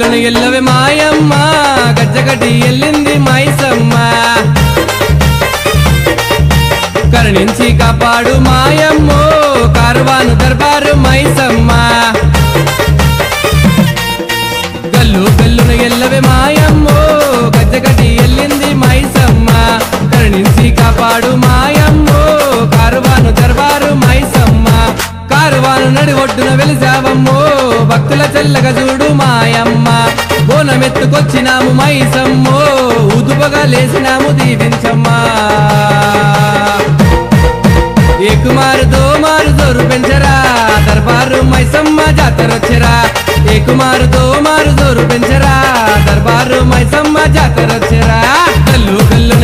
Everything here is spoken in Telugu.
గల్లును ఎల్లవే మాయమ్మ గజ్జగటి ఎల్లింది మైసమ్మ కరుణించి కాపాడు మాయమ్మో కార్వాను దర్బారు మైసమ్మ గల్లు గల్లును ఎల్లవే మాయమ్మో గజ్జగటి ఎల్లింది మైసమ్మ కరుణించి కాపాడు మాయమ్మో కార్వాను దర్బారు మైసమ్మ కార్వాను నడి ఒడ్డున వెలిసావమ్మో భక్తుల చల్లగా చూడు మాయమ్మ బోనమెత్తుకొచ్చినాము మైసమ్మో ఉదుపగా లేసినాము దీవించమ్మా एक मार दो मार जोर पेंचरा दरबार मैसम्मा जातरचरा एक मार दो मार जोर पेंचरा दरबार मैसम्मा जातरचरा गल्लू गल्लू